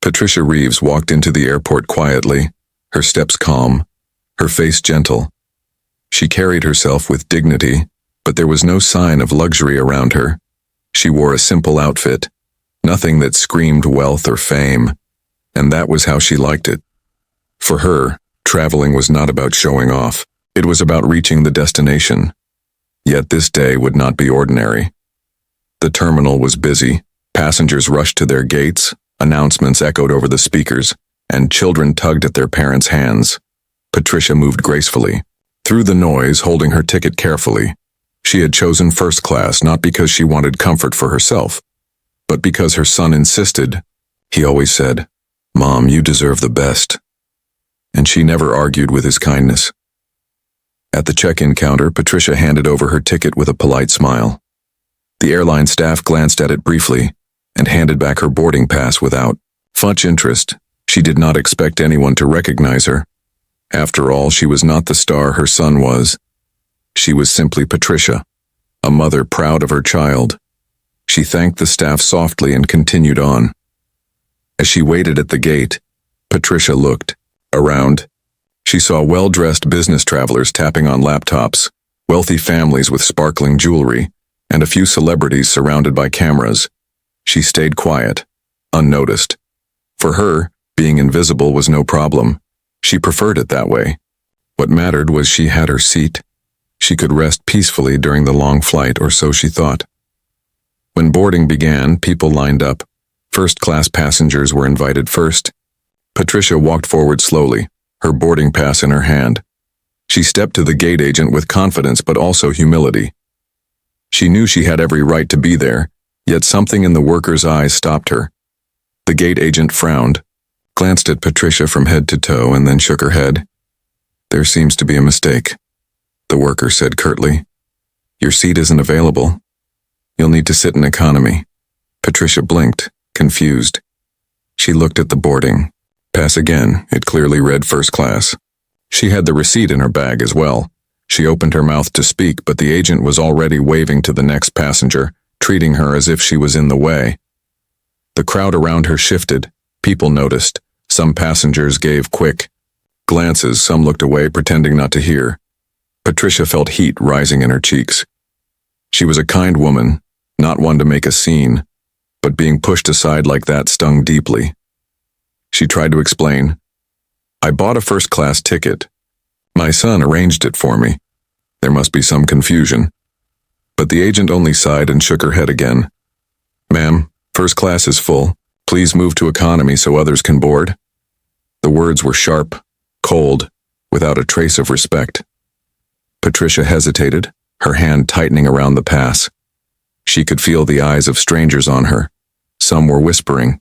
Patricia Reeves walked into the airport quietly, her steps calm, her face gentle. She carried herself with dignity, but there was no sign of luxury around her. She wore a simple outfit, nothing that screamed wealth or fame, and that was how she liked it. For her, traveling was not about showing off. It was about reaching the destination. Yet this day would not be ordinary. The terminal was busy. Passengers rushed to their gates, announcements echoed over the speakers, and children tugged at their parents' hands. Patricia moved gracefully, through the noise, holding her ticket carefully. She had chosen first class not because she wanted comfort for herself, but because her son insisted. He always said, "Mom, you deserve the best." And she never argued with his kindness. At the check-in counter, Patricia handed over her ticket with a polite smile. The airline staff glanced at it briefly and handed back her boarding pass without much interest. She did not expect anyone to recognize her. After all, she was not the star her son was. She was simply Patricia, a mother proud of her child. She thanked the staff softly and continued on. As she waited at the gate, Patricia looked around. She saw well-dressed business travelers tapping on laptops, wealthy families with sparkling jewelry, and a few celebrities surrounded by cameras. She stayed quiet, unnoticed. For her, being invisible was no problem. She preferred it that way. What mattered was she had her seat. She could rest peacefully during the long flight, or so she thought. When boarding began, people lined up. First-class passengers were invited first. Patricia walked forward slowly, her boarding pass in her hand. She stepped to the gate agent with confidence but also humility. She knew she had every right to be there, yet something in the worker's eyes stopped her. The gate agent frowned, glanced at Patricia from head to toe, and then shook her head. "There seems to be a mistake," the worker said curtly. "Your seat isn't available. You'll need to sit in economy." Patricia blinked, confused. She looked at the boarding pass again. It clearly read first class. She had the receipt in her bag as well. She opened her mouth to speak, but the agent was already waving to the next passenger, treating her as if she was in the way. The crowd around her shifted. People noticed. Some passengers gave quick glances. Some looked away, pretending not to hear. Patricia felt heat rising in her cheeks. She was a kind woman, not one to make a scene, but being pushed aside like that stung deeply. She tried to explain. "I bought a first-class ticket. My son arranged it for me. There must be some confusion." But the agent only sighed and shook her head again. "Ma'am, first class is full. Please move to economy so others can board." The words were sharp, cold, without a trace of respect. Patricia hesitated, her hand tightening around the pass. She could feel the eyes of strangers on her. Some were whispering,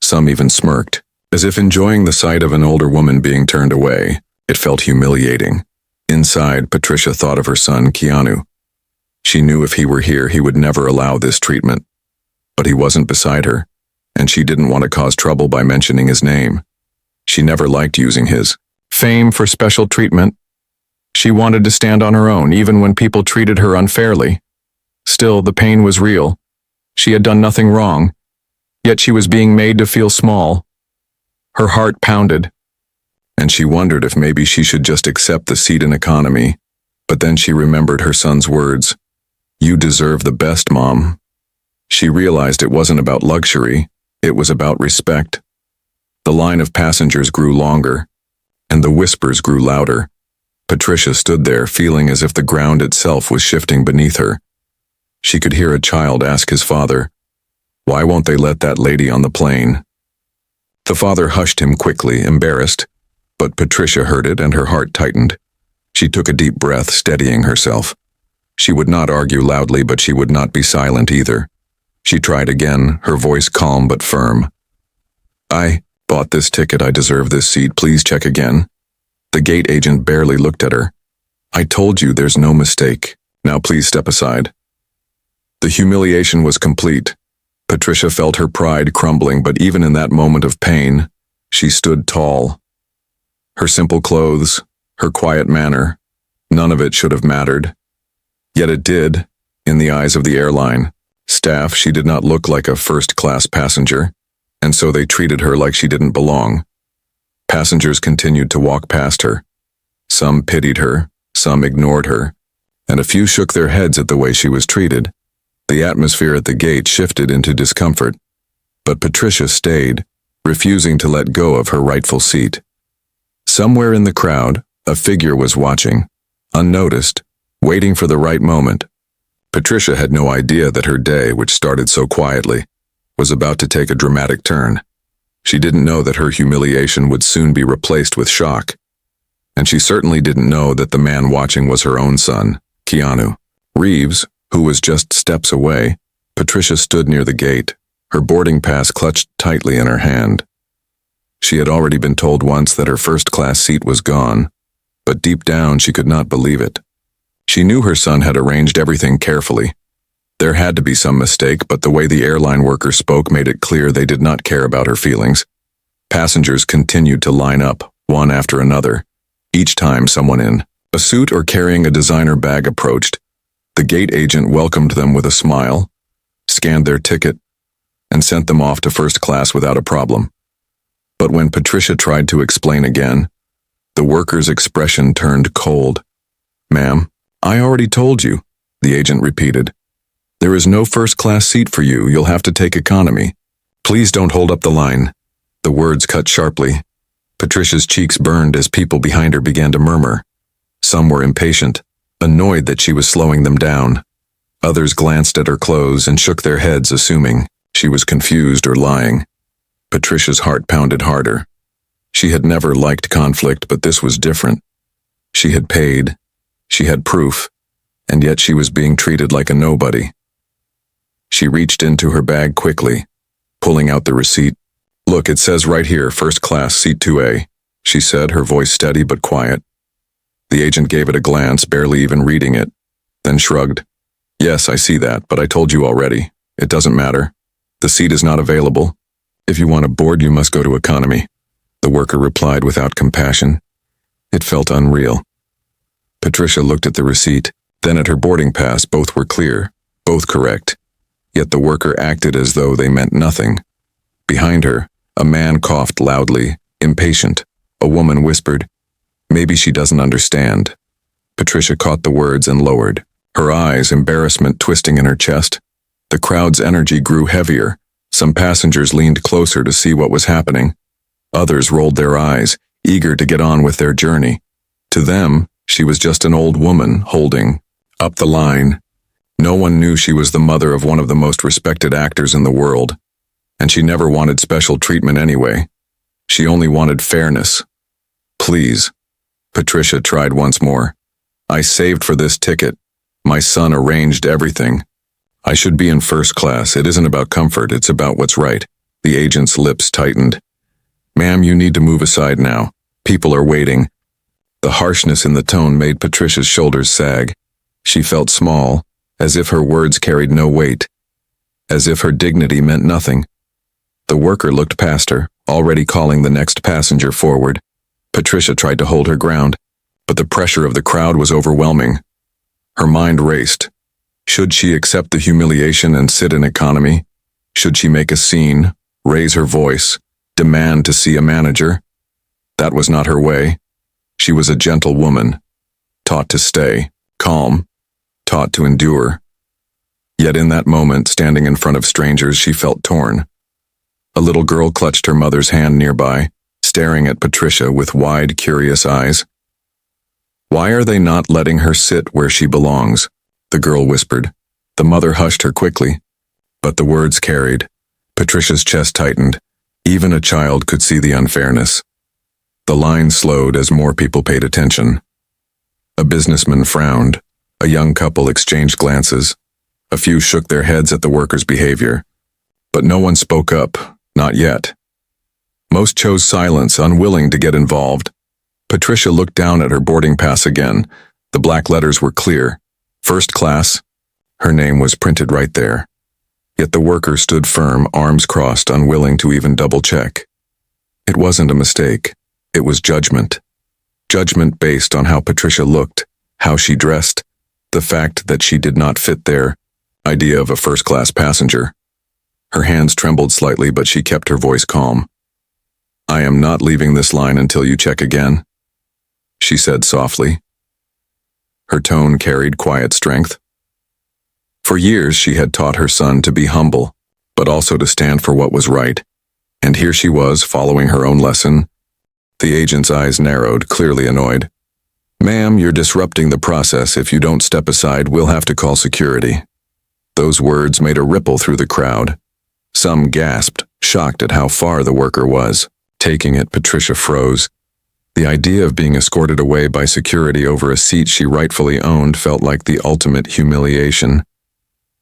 some even smirked, as if enjoying the sight of an older woman being turned away. It felt humiliating. Inside, Patricia thought of her son, Keanu. She knew if he were here, he would never allow this treatment. But he wasn't beside her, and she didn't want to cause trouble by mentioning his name. She never liked using his fame for special treatment. She wanted to stand on her own, even when people treated her unfairly. Still, the pain was real. She had done nothing wrong, yet she was being made to feel small. Her heart pounded, and she wondered if maybe she should just accept the seat in economy. But then she remembered her son's words, "You deserve the best, Mom." She realized it wasn't about luxury, it was about respect. The line of passengers grew longer, and the whispers grew louder. Patricia stood there, feeling as if the ground itself was shifting beneath her. She could hear a child ask his father, "Why won't they let that lady on the plane?" The father hushed him quickly, embarrassed, but Patricia heard it and her heart tightened. She took a deep breath, steadying herself. She would not argue loudly, but she would not be silent either. She tried again, her voice calm but firm. "I bought this ticket. I deserve this seat. Please check again." The gate agent barely looked at her. "I told you there's no mistake. Now please step aside." The humiliation was complete. Patricia felt her pride crumbling, but even in that moment of pain, she stood tall. Her simple clothes, her quiet manner, none of it should have mattered. Yet it did, in the eyes of the airline staff. She did not look like a first-class passenger. and so they treated her like she didn't belong. Passengers continued to walk past her. Some pitied her, some ignored her, and a few shook their heads at the way she was treated. The atmosphere at the gate shifted into discomfort, but Patricia stayed, refusing to let go of her rightful seat. Somewhere in the crowd, a figure was watching, unnoticed, waiting for the right moment. Patricia had no idea that her day, which started so quietly, was about to take a dramatic turn. She didn't know that her humiliation would soon be replaced with shock. And she certainly didn't know that the man watching was her own son, Keanu Reeves, who was just steps away. Patricia stood near the gate, her boarding pass clutched tightly in her hand. She had already been told once that her first-class seat was gone, but deep down she could not believe it. She knew her son had arranged everything carefully. There had to be some mistake, but the way the airline worker spoke made it clear they did not care about her feelings. Passengers continued to line up, one after another. Each time someone in a suit or carrying a designer bag approached, the gate agent welcomed them with a smile, scanned their ticket, and sent them off to first class without a problem. But when Patricia tried to explain again, the worker's expression turned cold. "Ma'am, I already told you," the agent repeated. "There is no first-class seat for you. You'll have to take economy. Please don't hold up the line." The words cut sharply. Patricia's cheeks burned as people behind her began to murmur. Some were impatient, annoyed that she was slowing them down. Others glanced at her clothes and shook their heads, assuming she was confused or lying. Patricia's heart pounded harder. She had never liked conflict, but this was different. She had paid, she had proof, and yet she was being treated like a nobody. She reached into her bag quickly, pulling out the receipt. "Look, it says right here, first class, seat 2A, she said, her voice steady but quiet. The agent gave it a glance, barely even reading it, then shrugged. "Yes, I see that, but I told you already. It doesn't matter. The seat is not available. If you want to board, you must go to economy," the worker replied without compassion. It felt unreal. Patricia looked at the receipt, then at her boarding pass. Both were clear, both correct. Yet the worker acted as though they meant nothing. Behind her, a man coughed loudly, impatient. A woman whispered, "Maybe she doesn't understand." Patricia caught the words and lowered, her eyes, embarrassment twisting in her chest. The crowd's energy grew heavier. Some passengers leaned closer to see what was happening. Others rolled their eyes, eager to get on with their journey. To them, she was just an old woman holding up the line. No one knew she was the mother of one of the most respected actors in the world. And she never wanted special treatment anyway. She only wanted fairness. "Please." Patricia tried once more. "I saved for this ticket. My son arranged everything. I should be in first class. It isn't about comfort, it's about what's right." The agent's lips tightened. "Ma'am, you need to move aside now. People are waiting." The harshness in the tone made Patricia's shoulders sag. She felt small, as if her words carried no weight, as if her dignity meant nothing. The worker looked past her, already calling the next passenger forward. Patricia tried to hold her ground, but the pressure of the crowd was overwhelming. Her mind raced. Should she accept the humiliation and sit in economy? Should she make a scene, raise her voice, demand to see a manager? That was not her way. She was a gentle woman, taught to stay calm, taught to endure. Yet in that moment, standing in front of strangers, she felt torn. A little girl clutched her mother's hand nearby, staring at Patricia with wide, curious eyes. "Why are they not letting her sit where she belongs?" the girl whispered. The mother hushed her quickly, but the words carried. Patricia's chest tightened. Even a child could see the unfairness. The line slowed as more people paid attention. A businessman frowned. A young couple exchanged glances. A few shook their heads at the worker's behavior. But no one spoke up, not yet. Most chose silence, unwilling to get involved. Patricia looked down at her boarding pass again. The black letters were clear. First class. Her name was printed right there. Yet the worker stood firm, arms crossed, unwilling to even double-check. It wasn't a mistake. It was judgment. Judgment based on how Patricia looked, how she dressed, the fact that she did not fit their idea of a first-class passenger. Her hands trembled slightly, but she kept her voice calm. "I am not leaving this line until you check again," she said softly. Her tone carried quiet strength. For years she had taught her son to be humble, but also to stand for what was right. And here she was, following her own lesson. The agent's eyes narrowed, clearly annoyed. "Ma'am, you're disrupting the process. If you don't step aside, we'll have to call security." Those words made a ripple through the crowd. Some gasped, shocked at how far the worker was. Taking it, Patricia froze. The idea of being escorted away by security over a seat she rightfully owned felt like the ultimate humiliation.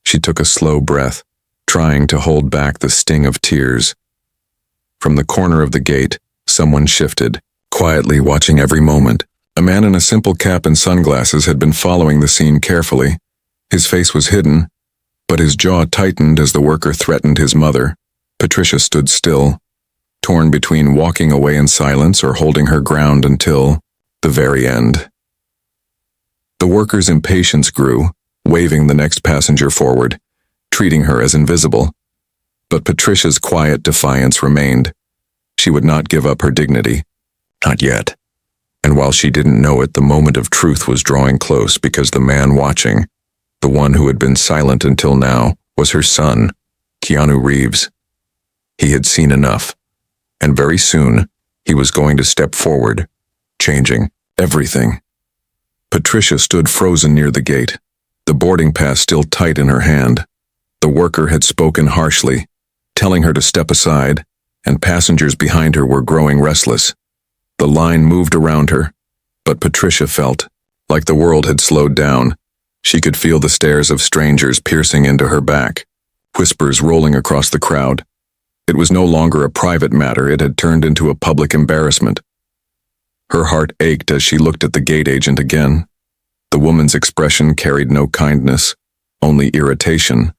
She took a slow breath, trying to hold back the sting of tears. From the corner of the gate, someone shifted, quietly watching every moment. A man in a simple cap and sunglasses had been following the scene carefully. His face was hidden, but his jaw tightened as the worker threatened his mother. Patricia stood still, torn between walking away in silence or holding her ground until the very end. The worker's impatience grew, waving the next passenger forward, treating her as invisible. But Patricia's quiet defiance remained. She would not give up her dignity. Not yet. And while she didn't know it, the moment of truth was drawing close because the man watching, the one who had been silent until now, was her son, Keanu Reeves. He had seen enough, and very soon he was going to step forward, changing everything. Patricia stood frozen near the gate, the boarding pass still tight in her hand. The worker had spoken harshly, telling her to step aside, and passengers behind her were growing restless. The line moved around her, but Patricia felt like the world had slowed down. She could feel the stares of strangers piercing into her back, whispers rolling across the crowd. It was no longer a private matter, it had turned into a public embarrassment. Her heart ached as she looked at the gate agent again. The woman's expression carried no kindness, only irritation.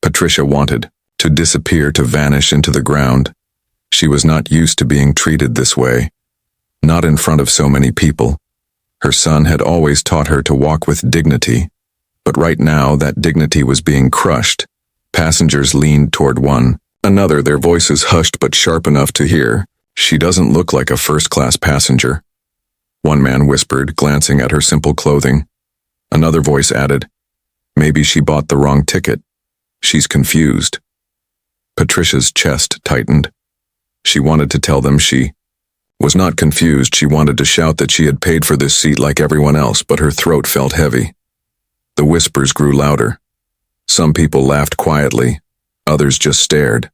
Patricia wanted to disappear, to vanish into the ground. She was not used to being treated this way, not in front of so many people. Her son had always taught her to walk with dignity, but right now that dignity was being crushed. Passengers leaned toward one another, their voices hushed but sharp enough to hear. "She doesn't look like a first-class passenger," one man whispered, glancing at her simple clothing. Another voice added, "Maybe she bought the wrong ticket. She's confused." Patricia's chest tightened. She wanted to tell them she was not confused. She wanted to shout that she had paid for this seat like everyone else, but her throat felt heavy. The whispers grew louder. Some people laughed quietly, others just stared.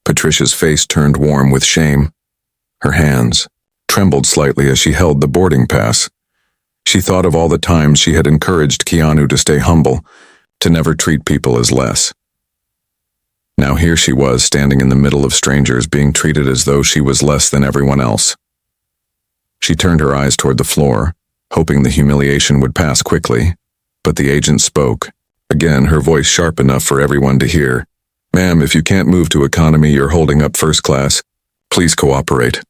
Patricia's face turned warm with shame. Her hands trembled slightly as she held the boarding pass. She thought of all the times she had encouraged Keanu to stay humble, to never treat people as less. Now here she was, standing in the middle of strangers, being treated as though she was less than everyone else. She turned her eyes toward the floor, hoping the humiliation would pass quickly, but the agent spoke, again, her voice sharp enough for everyone to hear. "Ma'am, if you can't move to economy, you're holding up first class. Please cooperate."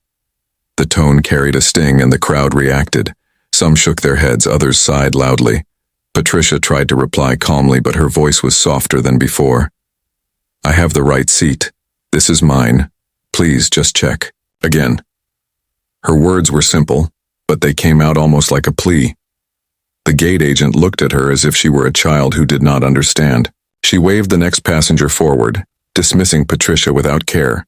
The tone carried a sting and the crowd reacted. Some shook their heads, others sighed loudly. Patricia tried to reply calmly, but her voice was softer than before. "I have the right seat. This is mine. Please just check. Again." Her words were simple, but they came out almost like a plea. The gate agent looked at her as if she were a child who did not understand. She waved the next passenger forward, dismissing Patricia without care.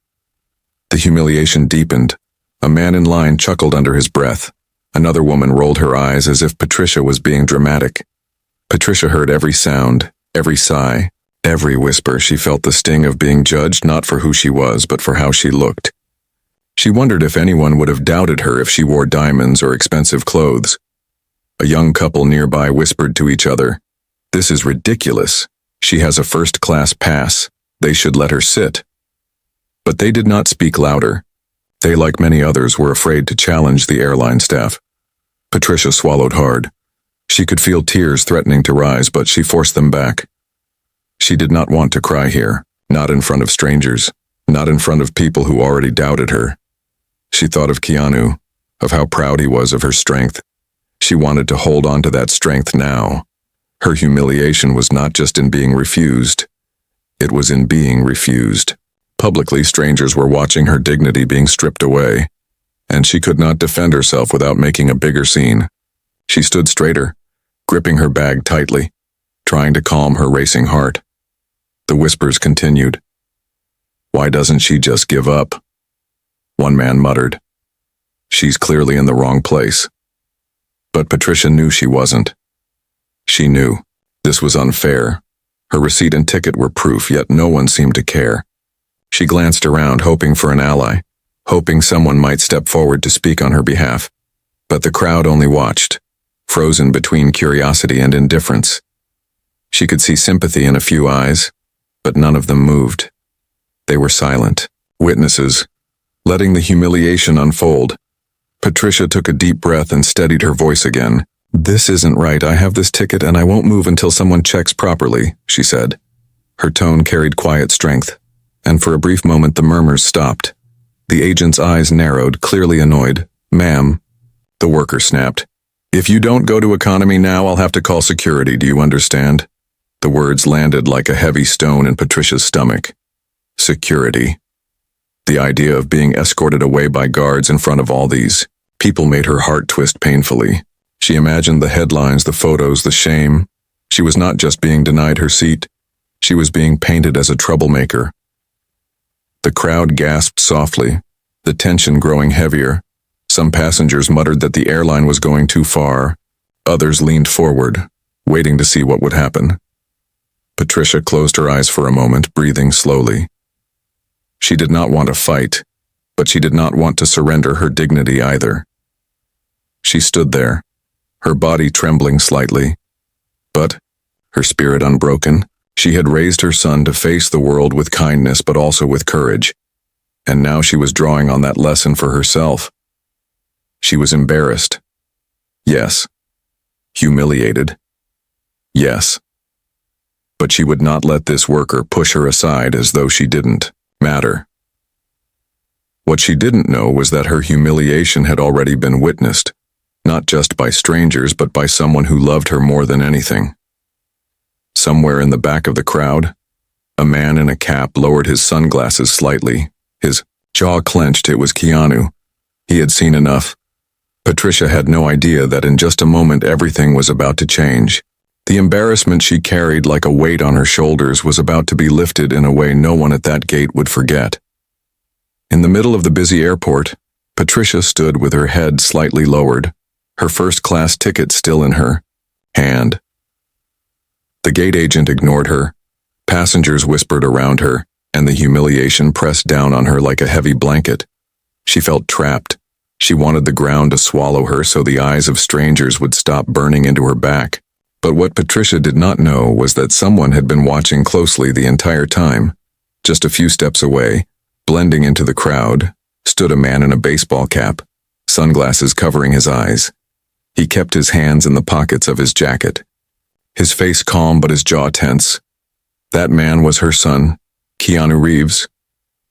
The humiliation deepened. A man in line chuckled under his breath. Another woman rolled her eyes as if Patricia was being dramatic. Patricia heard every sound, every sigh, every whisper. She felt the sting of being judged not for who she was, but for how she looked. She wondered if anyone would have doubted her if she wore diamonds or expensive clothes. A young couple nearby whispered to each other, "This is ridiculous. She has a first-class pass. They should let her sit." But they did not speak louder. They, like many others, were afraid to challenge the airline staff. Patricia swallowed hard. She could feel tears threatening to rise, but she forced them back. She did not want to cry here, not in front of strangers, not in front of people who already doubted her. She thought of Keanu, of how proud he was of her strength. She wanted to hold on to that strength now. Her humiliation was not just in being refused. It was in being refused. Publicly, strangers were watching her dignity being stripped away, and she could not defend herself without making a bigger scene. She stood straighter, gripping her bag tightly, trying to calm her racing heart. The whispers continued. "Why doesn't she just give up?" One man muttered. "She's clearly in the wrong place." But Patricia knew she wasn't. She knew. This was unfair. Her receipt and ticket were proof, yet no one seemed to care. She glanced around, hoping for an ally, hoping someone might step forward to speak on her behalf. But the crowd only watched, frozen between curiosity and indifference. She could see sympathy in a few eyes, but none of them moved. They were silent, witnesses, letting the humiliation unfold. Patricia took a deep breath and steadied her voice again. "This isn't right. I have this ticket and I won't move until someone checks properly," she said. Her tone carried quiet strength, and for a brief moment the murmurs stopped. The agent's eyes narrowed, clearly annoyed. "Ma'am," the worker snapped, "if you don't go to economy now, I'll have to call security. Do you understand?" The words landed like a heavy stone in Patricia's stomach. Security. The idea of being escorted away by guards in front of all these people made her heart twist painfully. She imagined the headlines, the photos, the shame. She was not just being denied her seat. She was being painted as a troublemaker. The crowd gasped softly, the tension growing heavier. Some passengers muttered that the airline was going too far. Others leaned forward, waiting to see what would happen. Patricia closed her eyes for a moment, breathing slowly. She did not want to fight, but she did not want to surrender her dignity either. She stood there, her body trembling slightly, but, her spirit unbroken. She had raised her son to face the world with kindness but also with courage, and now she was drawing on that lesson for herself. She was embarrassed. Yes. Humiliated. Yes. But she would not let this worker push her aside as though she didn't matter. What she didn't know was that her humiliation had already been witnessed, not just by strangers but by someone who loved her more than anything. Somewhere in the back of the crowd, a man in a cap lowered his sunglasses slightly, his jaw clenched. It was Keanu. He had seen enough. Patricia had no idea that in just a moment everything was about to change. The embarrassment she carried like a weight on her shoulders was about to be lifted in a way no one at that gate would forget. In the middle of the busy airport, Patricia stood with her head slightly lowered, her first-class ticket still in her hand. The gate agent ignored her, passengers whispered around her, and the humiliation pressed down on her like a heavy blanket. She felt trapped. She wanted the ground to swallow her so the eyes of strangers would stop burning into her back. But what Patricia did not know was that someone had been watching closely the entire time. Just a few steps away, blending into the crowd, stood a man in a baseball cap, sunglasses covering his eyes. He kept his hands in the pockets of his jacket, his face calm but his jaw tense. That man was her son, Keanu Reeves.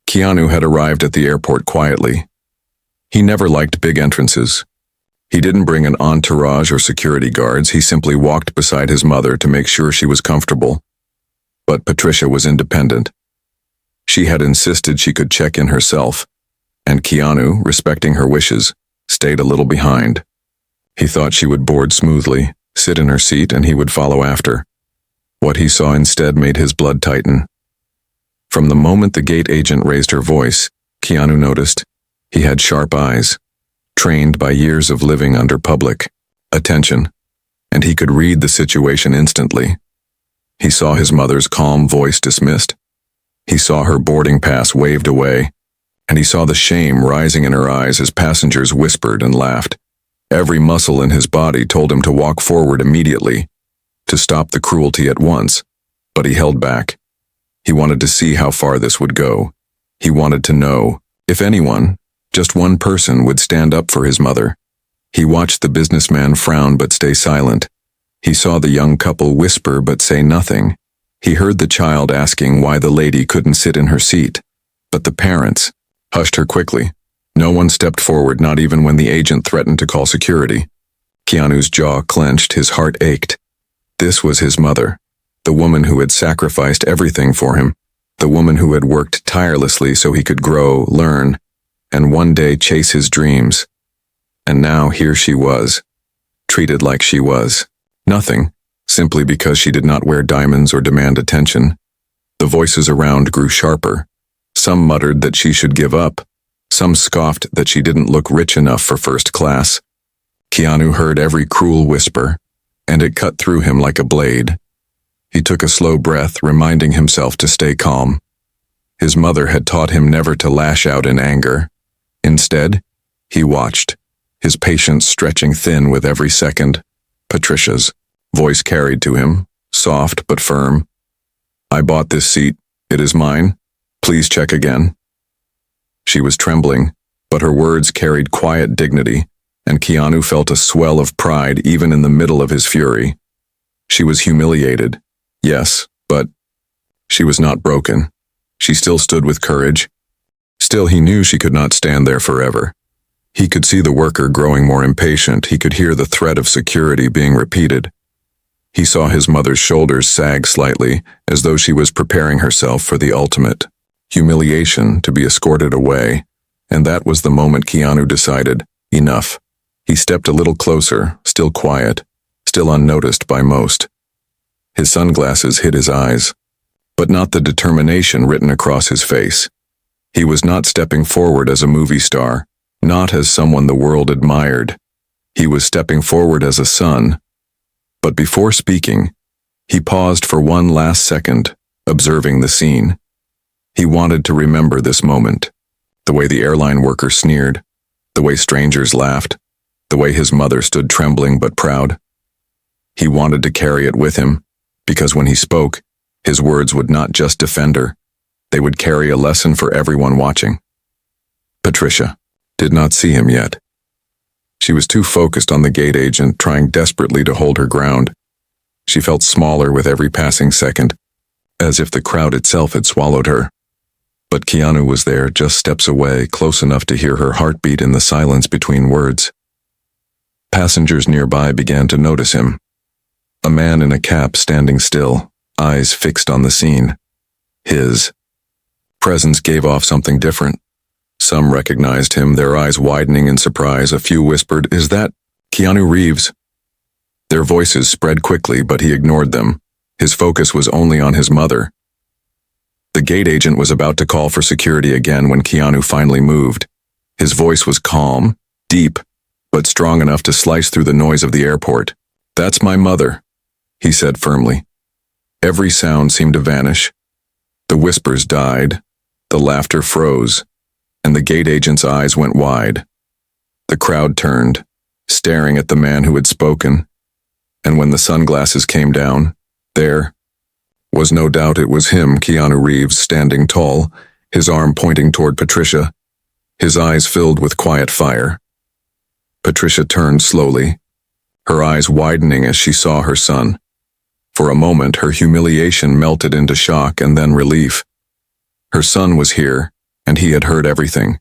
Keanu had arrived at the airport quietly. He never liked big entrances. He didn't bring an entourage or security guards. He simply walked beside his mother to make sure she was comfortable. But Patricia was independent. She had insisted she could check in herself, and Keanu, respecting her wishes, stayed a little behind. He thought she would board smoothly, sit in her seat, and he would follow after. What he saw instead made his blood tighten. From the moment the gate agent raised her voice, Keanu noticed. He had sharp eyes, trained by years of living under public attention, and he could read the situation instantly. He saw his mother's calm voice dismissed. He saw her boarding pass waved away, and he saw the shame rising in her eyes as passengers whispered and laughed. Every muscle in his body told him to walk forward immediately, to stop the cruelty at once, but he held back. He wanted to see how far this would go. He wanted to know, if anyone, just one person would stand up for his mother. He watched the businessman frown but stay silent. He saw the young couple whisper but say nothing. He heard the child asking why the lady couldn't sit in her seat. But the parents hushed her quickly. No one stepped forward, not even when the agent threatened to call security. Keanu's jaw clenched, his heart ached. This was his mother, the woman who had sacrificed everything for him, the woman who had worked tirelessly so he could grow, learn, and one day chase his dreams. And now here she was, treated like she was nothing, simply because she did not wear diamonds or demand attention. The voices around grew sharper. Some muttered that she should give up. Some scoffed that she didn't look rich enough for first class. Keanu heard every cruel whisper, and it cut through him like a blade. He took a slow breath, reminding himself to stay calm. His mother had taught him never to lash out in anger. Instead, he watched, his patience stretching thin with every second. Patricia's voice carried to him, soft but firm. "I bought this seat. It is mine. Please check again." She was trembling, but her words carried quiet dignity, and Keanu felt a swell of pride even in the middle of his fury. She was humiliated, yes, but she was not broken. She still stood with courage. Still, he knew she could not stand there forever. He could see the worker growing more impatient. He could hear the threat of security being repeated. He saw his mother's shoulders sag slightly, as though she was preparing herself for the ultimate humiliation, to be escorted away, and that was the moment Keanu decided, enough. He stepped a little closer, still quiet, still unnoticed by most. His sunglasses hid his eyes, but not the determination written across his face. He was not stepping forward as a movie star, not as someone the world admired. He was stepping forward as a son. But before speaking, he paused for one last second, observing the scene. He wanted to remember this moment, the way the airline worker sneered, the way strangers laughed, the way his mother stood trembling but proud. He wanted to carry it with him, because when he spoke, his words would not just defend her, they would carry a lesson for everyone watching. Patricia did not see him yet. She was too focused on the gate agent, trying desperately to hold her ground. She felt smaller with every passing second, as if the crowd itself had swallowed her. But Keanu was there, just steps away, close enough to hear her heartbeat in the silence between words. Passengers nearby began to notice him. A man in a cap standing still, eyes fixed on the scene. His presence gave off something different. Some recognized him, their eyes widening in surprise. A few whispered, "Is that Keanu Reeves?" Their voices spread quickly, but he ignored them. His focus was only on his mother. The gate agent was about to call for security again when Keanu finally moved. His voice was calm, deep, but strong enough to slice through the noise of the airport. "That's my mother," he said firmly. Every sound seemed to vanish. The whispers died, the laughter froze, and the gate agent's eyes went wide. The crowd turned, staring at the man who had spoken, and when the sunglasses came down, there was no doubt it was him, Keanu Reeves, standing tall, his arm pointing toward Patricia, his eyes filled with quiet fire. Patricia turned slowly, her eyes widening as she saw her son. For a moment, her humiliation melted into shock and then relief. Her son was here, and he had heard everything.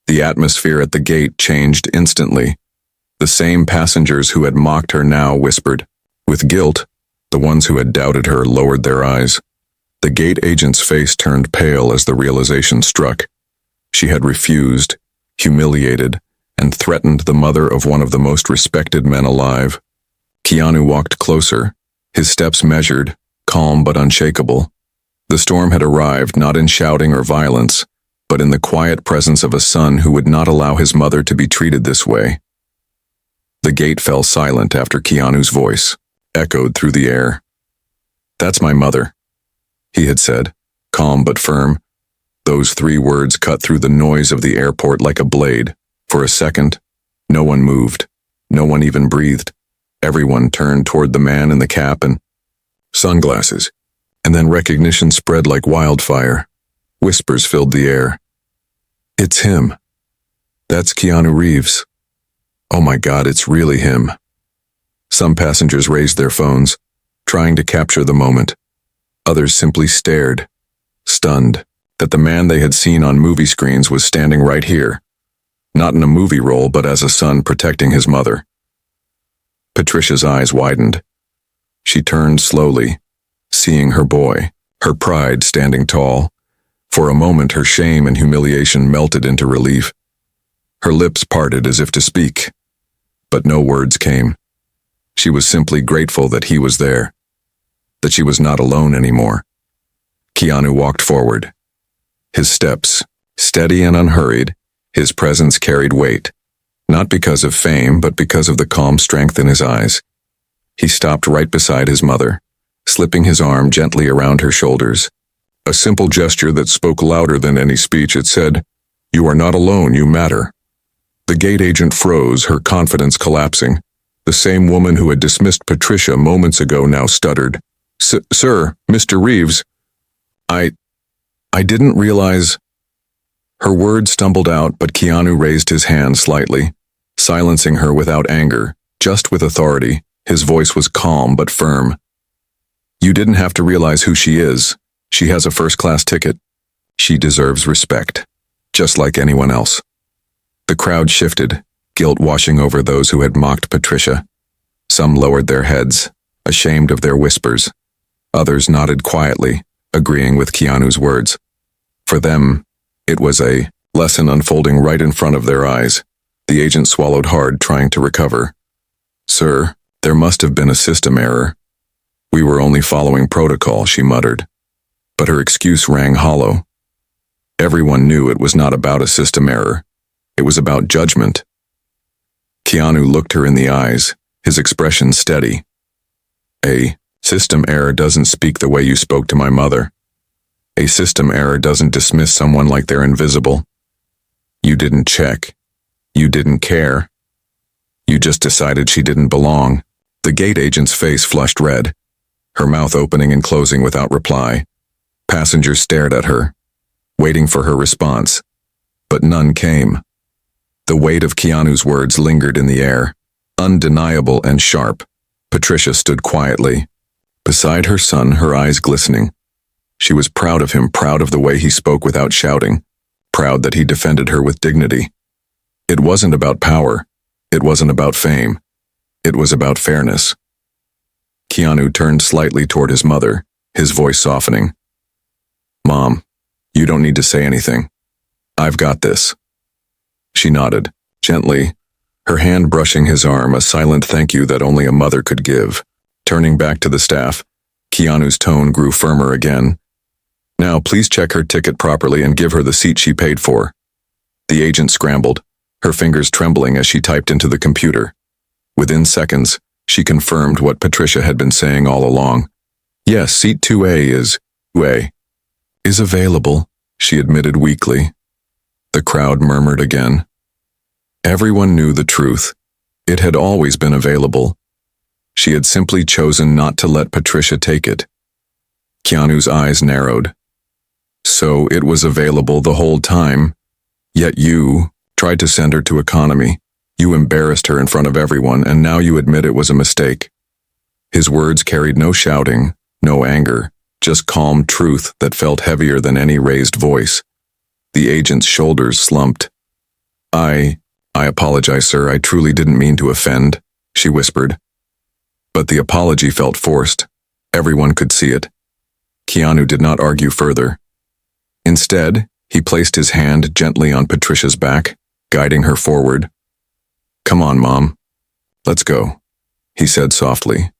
The atmosphere at the gate changed instantly. The same passengers who had mocked her now whispered. With guilt, the ones who had doubted her lowered their eyes. The gate agent's face turned pale as the realization struck. She had refused, humiliated, and threatened the mother of one of the most respected men alive. Keanu walked closer, his steps measured, calm but unshakable. The storm had arrived not in shouting or violence, but in the quiet presence of a son who would not allow his mother to be treated this way. The gate fell silent after Keanu's voice echoed through the air. "That's my mother," he had said, calm but firm. Those 3 words cut through the noise of the airport like a blade. For a second, no one moved, no one even breathed. Everyone turned toward the man in the cap and sunglasses, and then recognition spread like wildfire. Whispers filled the air. "It's him. That's Keanu Reeves. Oh my God, it's really him." Some passengers raised their phones, trying to capture the moment. Others simply stared, stunned, that the man they had seen on movie screens was standing right here, not in a movie role but as a son protecting his mother. Patricia's eyes widened. She turned slowly, seeing her boy, her pride standing tall, For a moment, her shame and humiliation melted into relief. Her lips parted as if to speak, but no words came. She was simply grateful that he was there, that she was not alone anymore. Keanu walked forward. His steps, steady and unhurried, his presence carried weight, not because of fame, but because of the calm strength in his eyes. He stopped right beside his mother, slipping his arm gently around her shoulders. A simple gesture that spoke louder than any speech. It said, "You are not alone, you matter." The gate agent froze, her confidence collapsing. The same woman who had dismissed Patricia moments ago now stuttered. Sir, Mr. Reeves, I didn't realize." Her words stumbled out, but Keanu raised his hand slightly, silencing her without anger, just with authority. His voice was calm but firm. "You didn't have to realize who she is. She has a first-class ticket. She deserves respect, just like anyone else." The crowd shifted, guilt washing over those who had mocked Patricia. Some lowered their heads, ashamed of their whispers. Others nodded quietly, agreeing with Keanu's words. For them, it was a lesson unfolding right in front of their eyes. The agent swallowed hard, trying to recover. "Sir, there must have been a system error. We were only following protocol," she muttered. But her excuse rang hollow. Everyone knew it was not about a system error. It was about judgment. Keanu looked her in the eyes, his expression steady. "A system error doesn't speak the way you spoke to my mother. A system error doesn't dismiss someone like they're invisible. You didn't check. You didn't care. You just decided she didn't belong." The gate agent's face flushed red, her mouth opening and closing without reply. Passengers stared at her, waiting for her response, but none came. The weight of Keanu's words lingered in the air, undeniable and sharp. Patricia stood quietly, beside her son, her eyes glistening. She was proud of him, proud of the way he spoke without shouting, proud that he defended her with dignity. It wasn't about power. It wasn't about fame. It was about fairness. Keanu turned slightly toward his mother, his voice softening. "Mom, you don't need to say anything. I've got this." She nodded, gently, her hand brushing his arm, a silent thank you that only a mother could give. Turning back to the staff, Keanu's tone grew firmer again. "Now please check her ticket properly and give her the seat she paid for." The agent scrambled, her fingers trembling as she typed into the computer. Within seconds, she confirmed what Patricia had been saying all along. "Yes, seat 2A is available," she admitted weakly. The crowd murmured again. Everyone knew the truth. It had always been available. She had simply chosen not to let Patricia take it. Keanu's eyes narrowed. "So it was available the whole time, yet you tried to send her to economy. You embarrassed her in front of everyone, and now you admit it was a mistake." His words carried no shouting, no anger, just calm truth that felt heavier than any raised voice. The agent's shoulders slumped. I apologize, sir. I truly didn't mean to offend," she whispered. But the apology felt forced. Everyone could see it. Keanu did not argue further. Instead, he placed his hand gently on Patricia's back, guiding her forward. "Come on, Mom. Let's go," he said softly.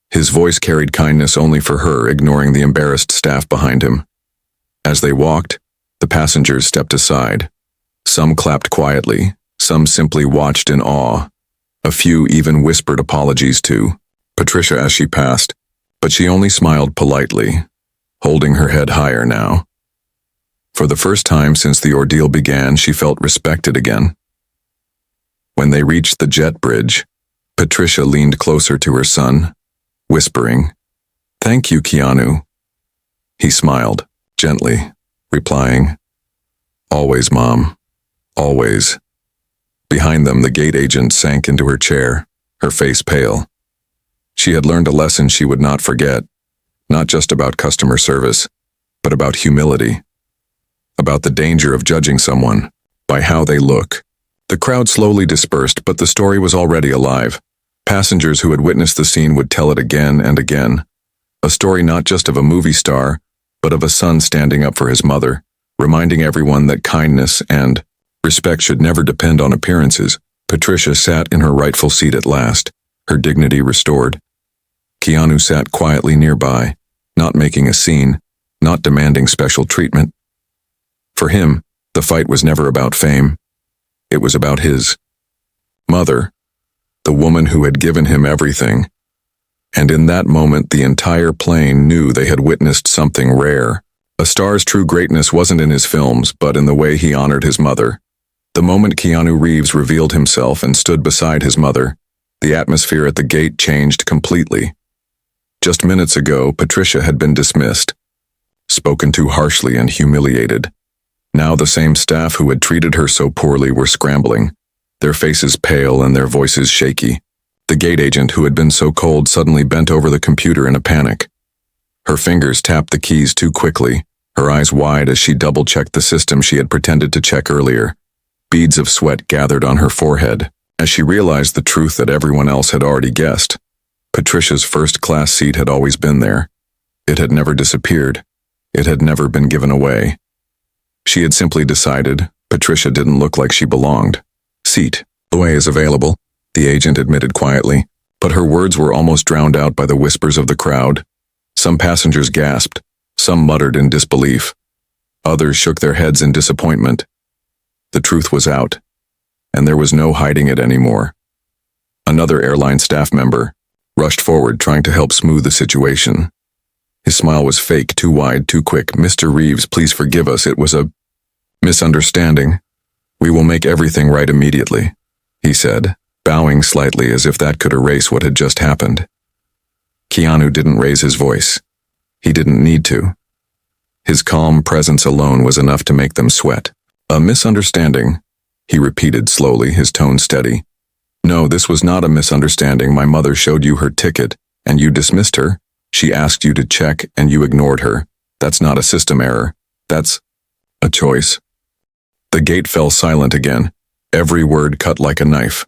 His voice carried kindness only for her, ignoring the embarrassed staff behind him. As they walked, the passengers stepped aside. Some clapped quietly, some simply watched in awe. A few even whispered apologies to Patricia as she passed, but she only smiled politely, holding her head higher now. For the first time since the ordeal began, she felt respected again. When they reached the jet bridge, Patricia leaned closer to her son, whispering, "Thank you, Keanu." He smiled, gently, replying, "Always, Mom, always." Behind them, the gate agent sank into her chair, her face pale. She had learned a lesson she would not forget, not just about customer service, but about humility, about the danger of judging someone by how they look. The crowd slowly dispersed, but the story was already alive. Passengers who had witnessed the scene would tell it again and again. A story not just of a movie star, but of a son standing up for his mother, reminding everyone that kindness and respect should never depend on appearances. Patricia sat in her rightful seat at last, her dignity restored. Keanu sat quietly nearby, not making a scene, not demanding special treatment. For him, the fight was never about fame. It was about his mother, the woman who had given him everything. And in that moment, the entire plane knew they had witnessed something rare. A star's true greatness wasn't in his films, but in the way he honored his mother. The moment Keanu Reeves revealed himself and stood beside his mother, the atmosphere at the gate changed completely. Just minutes ago, Patricia had been dismissed, spoken to harshly and humiliated. Now the same staff who had treated her so poorly were scrambling, their faces pale and their voices shaky. The gate agent who had been so cold suddenly bent over the computer in a panic. Her fingers tapped the keys too quickly, her eyes wide as she double-checked the system she had pretended to check earlier. Beads of sweat gathered on her forehead as she realized the truth that everyone else had already guessed. Patricia's first-class seat had always been there. It had never disappeared. It had never been given away. She had simply decided Patricia didn't look like she belonged. Seat, the way is available, the agent admitted quietly, but her words were almost drowned out by the whispers of the crowd. Some passengers gasped, some muttered in disbelief. Others shook their heads in disappointment. The truth was out, and there was no hiding it anymore. Another airline staff member rushed forward, trying to help smooth the situation. His smile was fake, too wide, too quick. "Mr. Reeves, please forgive us. It was a misunderstanding. We will make everything right immediately," he said, bowing slightly as if that could erase what had just happened. Keanu didn't raise his voice. He didn't need to. His calm presence alone was enough to make them sweat. "A misunderstanding," he repeated slowly, his tone steady. "No, this was not a misunderstanding. My mother showed you her ticket, and you dismissed her. She asked you to check, and you ignored her. That's not a system error. That's a choice." The gate fell silent again, every word cut like a knife.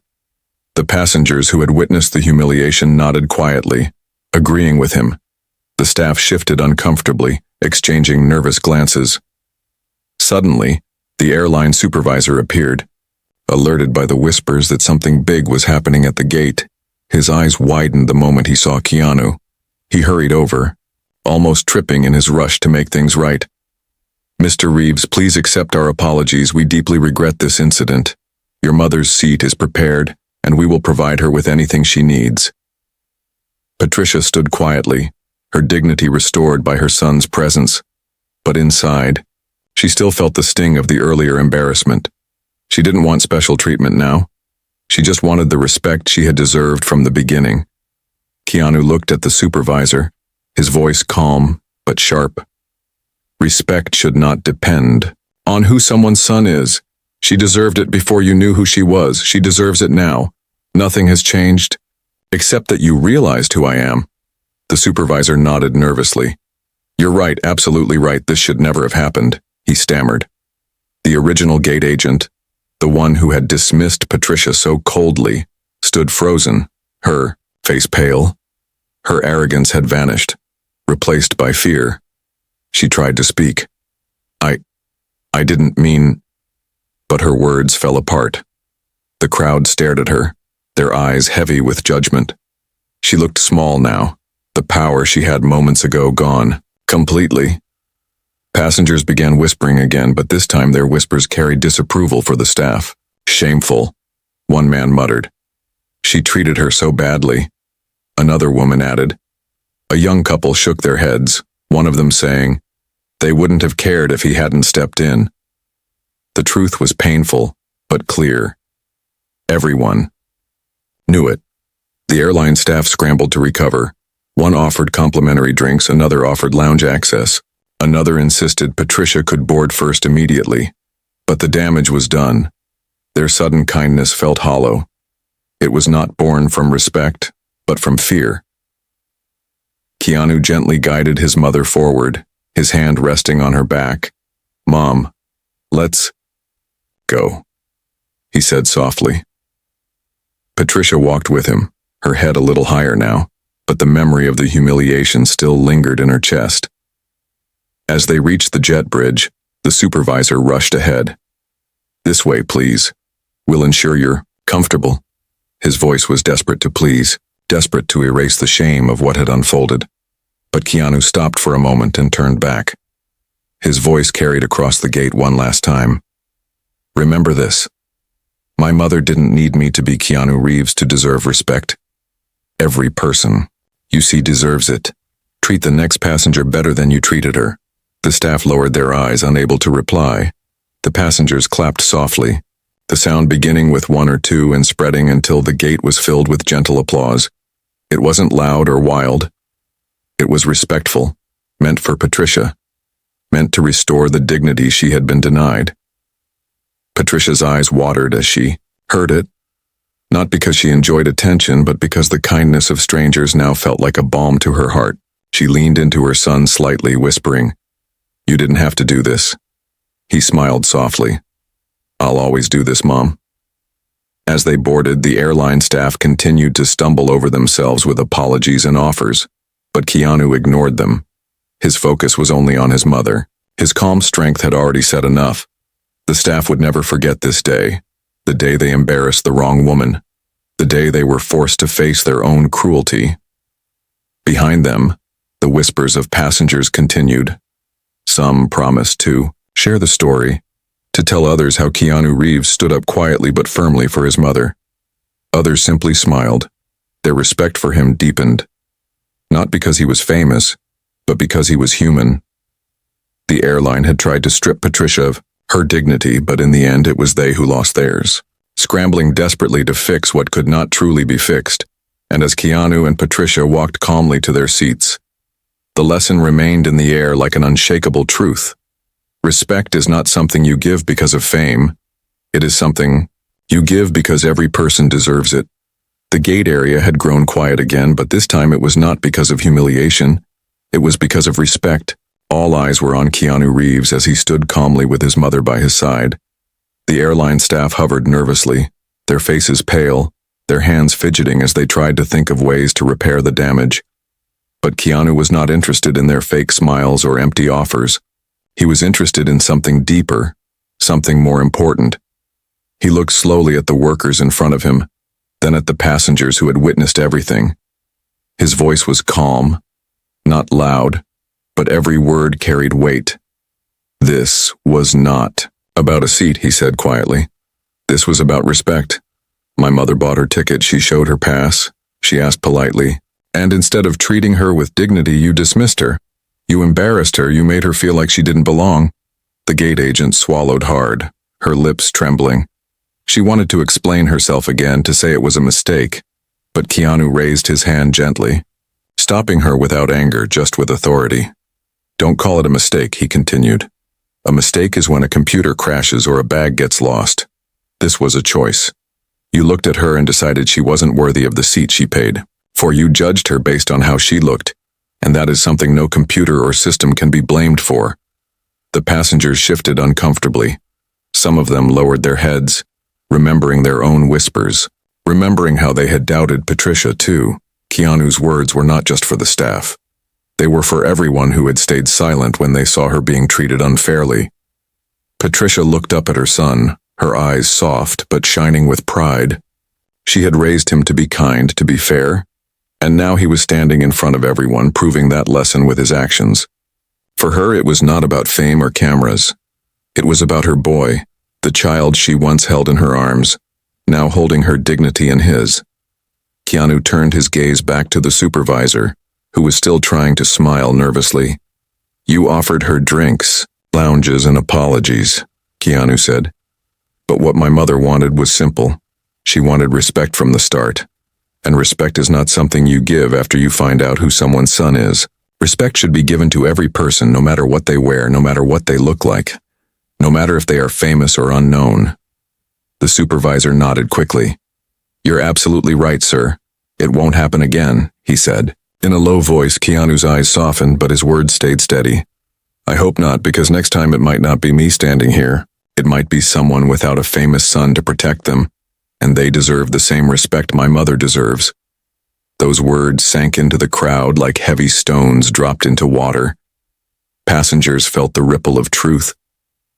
The passengers who had witnessed the humiliation nodded quietly, agreeing with him. The staff shifted uncomfortably, exchanging nervous glances. Suddenly, the airline supervisor appeared, alerted by the whispers that something big was happening at the gate. His eyes widened the moment he saw Keanu. He hurried over, almost tripping in his rush to make things right. "Mr. Reeves, please accept our apologies. We deeply regret this incident. Your mother's seat is prepared, and we will provide her with anything she needs." Patricia stood quietly, her dignity restored by her son's presence. But inside, she still felt the sting of the earlier embarrassment. She didn't want special treatment now. She just wanted the respect she had deserved from the beginning. Keanu looked at the supervisor, his voice calm but sharp. "Respect should not depend on who someone's son is. She deserved it before you knew who she was. She deserves it now. Nothing has changed, except that you realized who I am." The supervisor nodded nervously. "You're right, absolutely right. This should never have happened," he stammered. The original gate agent, the one who had dismissed Patricia so coldly, stood frozen, her face pale. Her arrogance had vanished, replaced by fear. She tried to speak. I didn't mean..." But her words fell apart. The crowd stared at her, their eyes heavy with judgment. She looked small now, the power she had moments ago gone, completely. Passengers began whispering again, but this time their whispers carried disapproval for the staff. "Shameful," one man muttered. "She treated her so badly," another woman added. A young couple shook their heads, one of them saying, "They wouldn't have cared if he hadn't stepped in." The truth was painful, but clear. Everyone knew it. The airline staff scrambled to recover. One offered complimentary drinks, another offered lounge access. Another insisted Patricia could board first immediately. But the damage was done. Their sudden kindness felt hollow. It was not born from respect, but from fear. Keanu gently guided his mother forward, his hand resting on her back. "Mom, let's go," he said softly. Patricia walked with him, her head a little higher now, but the memory of the humiliation still lingered in her chest. As they reached the jet bridge, The supervisor rushed ahead. "This way, please. We'll ensure you're comfortable." His voice was desperate to please, desperate to erase the shame of what had unfolded. But Keanu stopped for a moment and turned back. His voice carried across the gate one last time. "Remember this. My mother didn't need me to be Keanu Reeves to deserve respect. Every person you see deserves it. Treat the next passenger better than you treated her." The staff lowered their eyes, unable to reply. The passengers clapped softly, the sound beginning with one or two and spreading until the gate was filled with gentle applause. It wasn't loud or wild. It was respectful, meant for Patricia, meant to restore the dignity she had been denied. Patricia's eyes watered as she heard it, not because she enjoyed attention, but because the kindness of strangers now felt like a balm to her heart. She leaned into her son slightly, whispering, "You didn't have to do this." He smiled softly. "I'll always do this, Mom." As they boarded, the airline staff continued to stumble over themselves with apologies and offers, but Keanu ignored them. His focus was only on his mother. His calm strength had already said enough. The staff would never forget this day, the day they embarrassed the wrong woman, the day they were forced to face their own cruelty. Behind them, the whispers of passengers continued. Some promised to share the story, to tell others how Keanu Reeves stood up quietly but firmly for his mother. Others simply smiled. Their respect for him deepened. Not because he was famous, but because he was human. The airline had tried to strip Patricia of her dignity, but in the end it was they who lost theirs, scrambling desperately to fix what could not truly be fixed. And as Keanu and Patricia walked calmly to their seats, the lesson remained in the air like an unshakable truth. Respect is not something you give because of fame. It is something you give because every person deserves it. The gate area had grown quiet again, but this time it was not because of humiliation. It was because of respect. All eyes were on Keanu Reeves as he stood calmly with his mother by his side. The airline staff hovered nervously, their faces pale, their hands fidgeting as they tried to think of ways to repair the damage. But Keanu was not interested in their fake smiles or empty offers. He was interested in something deeper, something more important. He looked slowly at the workers in front of him, then at the passengers who had witnessed everything. His voice was calm, not loud, but every word carried weight. "This was not about a seat," he said quietly. "This was about respect. My mother bought her ticket, she showed her pass, she asked politely, and instead of treating her with dignity, you dismissed her. You embarrassed her, you made her feel like she didn't belong." The gate agent swallowed hard, her lips trembling. She wanted to explain herself again, to say it was a mistake, but Keanu raised his hand gently, stopping her without anger, just with authority. "Don't call it a mistake," he continued. "A mistake is when a computer crashes or a bag gets lost. This was a choice. You looked at her and decided she wasn't worthy of the seat she paid, for you judged her based on how she looked, and that is something no computer or system can be blamed for." The passengers shifted uncomfortably. Some of them lowered their heads, remembering their own whispers, remembering how they had doubted Patricia too. Keanu's words were not just for the staff. They were for everyone who had stayed silent when they saw her being treated unfairly. Patricia looked up at her son, her eyes soft but shining with pride. She had raised him to be kind, to be fair, and now he was standing in front of everyone, proving that lesson with his actions. For her, it was not about fame or cameras. It was about her boy, the child she once held in her arms, now holding her dignity in his. Keanu turned his gaze back to the supervisor, who was still trying to smile nervously. "You offered her drinks, lounges, and apologies," Keanu said. "But what my mother wanted was simple. She wanted respect from the start. And respect is not something you give after you find out who someone's son is. Respect should be given to every person, no matter what they wear, no matter what they look like, no matter if they are famous or unknown." The supervisor nodded quickly. "You're absolutely right, sir. It won't happen again," he said. In a low voice, Keanu's eyes softened, but his words stayed steady. "I hope not, because next time it might not be me standing here. It might be someone without a famous son to protect them, and they deserve the same respect my mother deserves." Those words sank into the crowd like heavy stones dropped into water. Passengers felt the ripple of truth.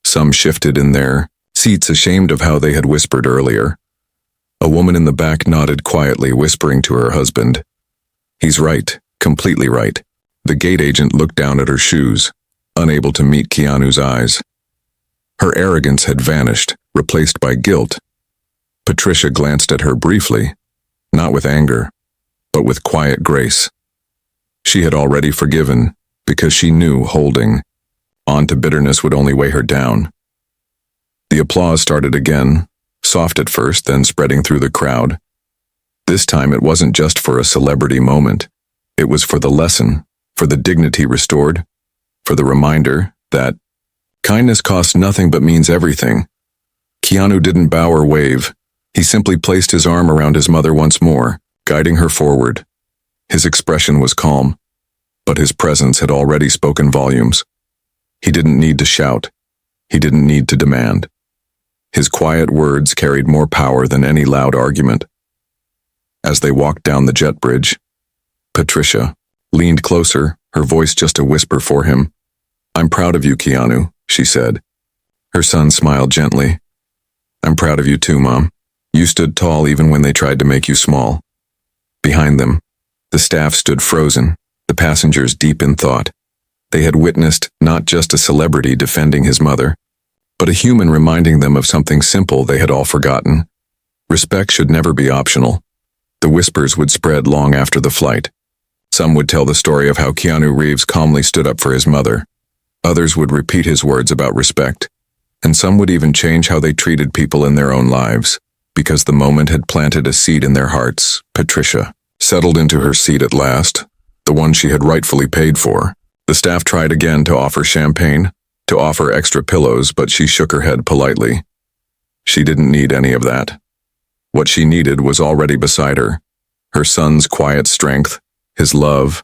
Some shifted in their seats, ashamed of how they had whispered earlier. A woman in the back nodded quietly, whispering to her husband. "He's right, completely right." The gate agent looked down at her shoes, unable to meet Keanu's eyes. Her arrogance had vanished, replaced by guilt. Patricia glanced at her briefly, not with anger, but with quiet grace. She had already forgiven, because she knew holding on to bitterness would only weigh her down. The applause started again, soft at first, then spreading through the crowd. This time it wasn't just for a celebrity moment. It was for the lesson, for the dignity restored, for the reminder that kindness costs nothing but means everything. Keanu didn't bow or wave. He simply placed his arm around his mother once more, guiding her forward. His expression was calm, but his presence had already spoken volumes. He didn't need to shout. He didn't need to demand. His quiet words carried more power than any loud argument. As they walked down the jet bridge, Patricia leaned closer, her voice just a whisper for him. "I'm proud of you, Keanu," she said. Her son smiled gently. "I'm proud of you too, Mom. You stood tall even when they tried to make you small." Behind them, the staff stood frozen, the passengers deep in thought. They had witnessed not just a celebrity defending his mother, but a human reminding them of something simple they had all forgotten. Respect should never be optional. The whispers would spread long after the flight. Some would tell the story of how Keanu Reeves calmly stood up for his mother. Others would repeat his words about respect. And some would even change how they treated people in their own lives, because the moment had planted a seed in their hearts. Patricia settled into her seat at last, the one she had rightfully paid for. The staff tried again to offer champagne, to offer extra pillows, but she shook her head politely. She didn't need any of that. What she needed was already beside her. Her son's quiet strength, his love,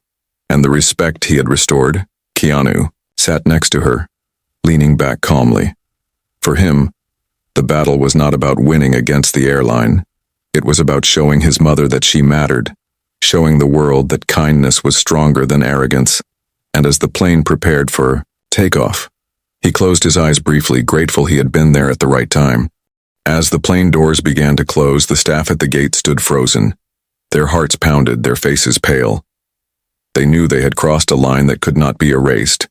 and the respect he had restored. Keanu sat next to her, leaning back calmly. For him, the battle was not about winning against the airline. It was about showing his mother that she mattered, showing the world that kindness was stronger than arrogance. And as the plane prepared for takeoff, he closed his eyes briefly, grateful he had been there at the right time. As the plane doors began to close, the staff at the gate stood frozen. Their hearts pounded, their faces pale. They knew they had crossed a line that could not be erased.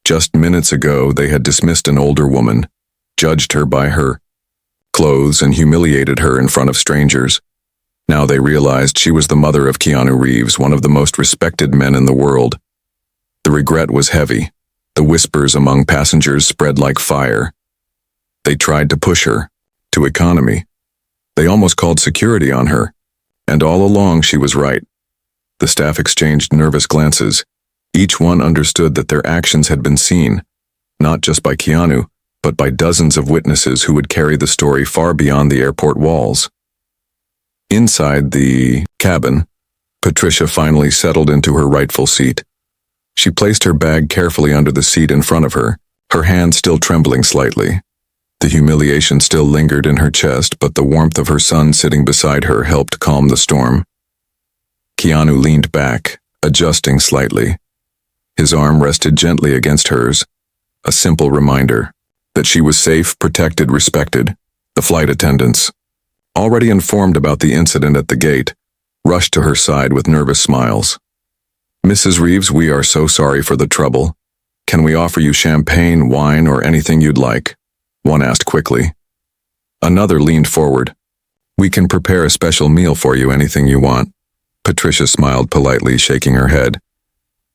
Just minutes ago, they had dismissed an older woman, judged her by her clothes, and humiliated her in front of strangers. Now they realized she was the mother of Keanu Reeves, one of the most respected men in the world. The regret was heavy. The whispers among passengers spread like fire. They tried to push her to economy. They almost called security on her. And all along she was right. The staff exchanged nervous glances. Each one understood that their actions had been seen, not just by Keanu, but by dozens of witnesses who would carry the story far beyond the airport walls. Inside the cabin, Patricia finally settled into her rightful seat. She placed her bag carefully under the seat in front of her, her hand still trembling slightly. The humiliation still lingered in her chest, but the warmth of her son sitting beside her helped calm the storm. Keanu leaned back, adjusting slightly. His arm rested gently against hers, a simple reminder that she was safe, protected, respected. The flight attendants, already informed about the incident at the gate, rushed to her side with nervous smiles. "Mrs. Reeves, we are so sorry for the trouble. Can we offer you champagne, wine, or anything you'd like?" one asked quickly. Another leaned forward. "We can prepare a special meal for you, anything you want." Patricia smiled politely, shaking her head.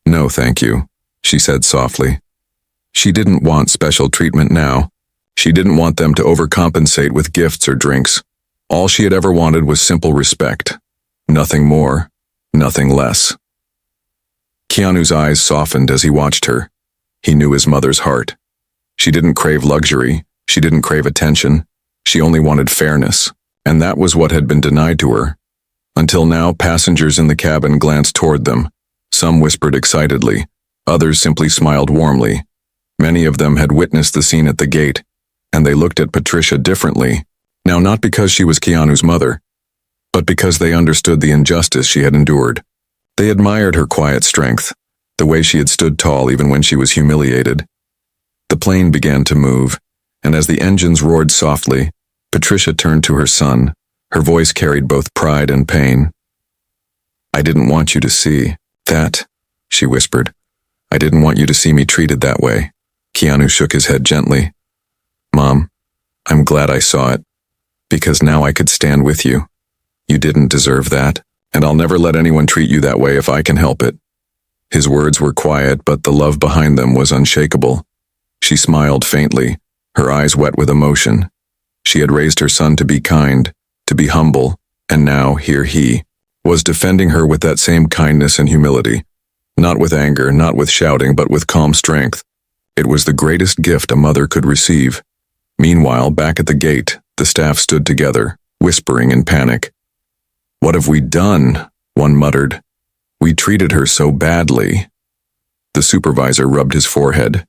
"No, thank you," she said softly. She didn't want special treatment now. She didn't want them to overcompensate with gifts or drinks. All she had ever wanted was simple respect. Nothing more, nothing less. Keanu's eyes softened as he watched her. He knew his mother's heart. She didn't crave luxury. She didn't crave attention. She only wanted fairness. And that was what had been denied to her. Until now, passengers in the cabin glanced toward them. Some whispered excitedly. Others simply smiled warmly. Many of them had witnessed the scene at the gate, and they looked at Patricia differently. Now, not because she was Keanu's mother, but because they understood the injustice she had endured. They admired her quiet strength, the way she had stood tall even when she was humiliated. The plane began to move, and as the engines roared softly, Patricia turned to her son. Her voice carried both pride and pain. "I didn't want you to see that," she whispered. "I didn't want you to see me treated that way." Keanu shook his head gently. "Mom, I'm glad I saw it, because now I could stand with you. You didn't deserve that, and I'll never let anyone treat you that way if I can help it." His words were quiet, but the love behind them was unshakable. She smiled faintly, her eyes wet with emotion. She had raised her son to be kind, to be humble, and now, here he was defending her with that same kindness and humility. Not with anger, not with shouting, but with calm strength. It was the greatest gift a mother could receive. Meanwhile, back at the gate, the staff stood together, whispering in panic. "What have we done?" one muttered. "We treated her so badly." The supervisor rubbed his forehead.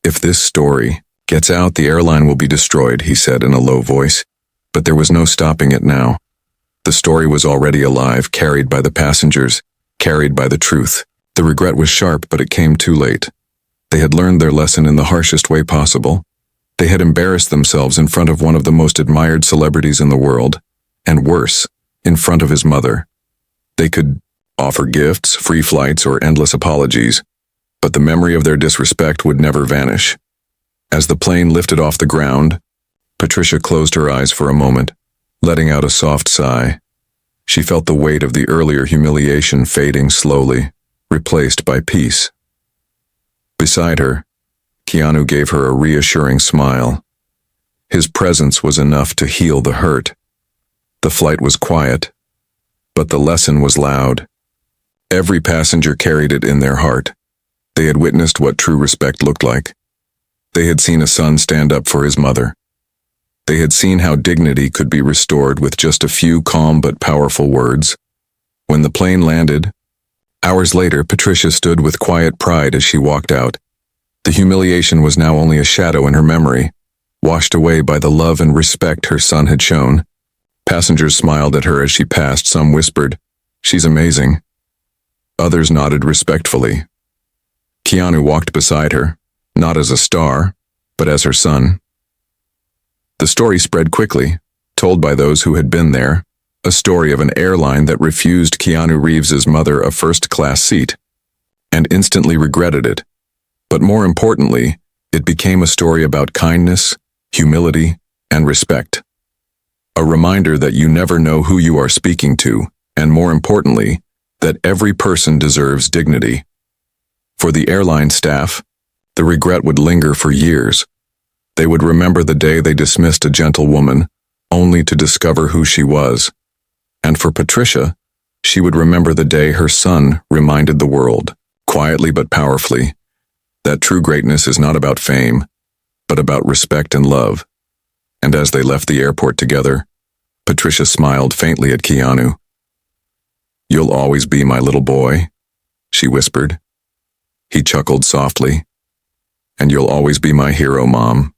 "If this story gets out, the airline will be destroyed," he said in a low voice. But there was no stopping it now. The story was already alive, carried by the passengers, carried by the truth. The regret was sharp, but it came too late. They had learned their lesson in the harshest way possible. They had embarrassed themselves in front of one of the most admired celebrities in the world, and worse, in front of his mother. They could offer gifts, free flights, or endless apologies, but the memory of their disrespect would never vanish. As the plane lifted off the ground, Patricia closed her eyes for a moment, letting out a soft sigh. She felt the weight of the earlier humiliation fading slowly, replaced by peace. Beside her, Keanu gave her a reassuring smile. His presence was enough to heal the hurt. The flight was quiet, but the lesson was loud. Every passenger carried it in their heart. They had witnessed what true respect looked like. They had seen a son stand up for his mother. They had seen how dignity could be restored with just a few calm but powerful words. When the plane landed, hours later, Patricia stood with quiet pride as she walked out. The humiliation was now only a shadow in her memory, washed away by the love and respect her son had shown. Passengers smiled at her as she passed. Some whispered, "She's amazing." Others nodded respectfully. Keanu walked beside her, not as a star, but as her son. The story spread quickly, told by those who had been there, a story of an airline that refused Keanu Reeves's mother a first-class seat, and instantly regretted it. But more importantly, it became a story about kindness, humility, and respect. A reminder that you never know who you are speaking to, and more importantly, that every person deserves dignity. For the airline staff, the regret would linger for years. They would remember the day they dismissed a gentle woman, only to discover who she was. And for Patricia, she would remember the day her son reminded the world, quietly but powerfully, that true greatness is not about fame, but about respect and love. And as they left the airport together, Patricia smiled faintly at Keanu. "You'll always be my little boy," she whispered. He chuckled softly. "And you'll always be my hero, Mom."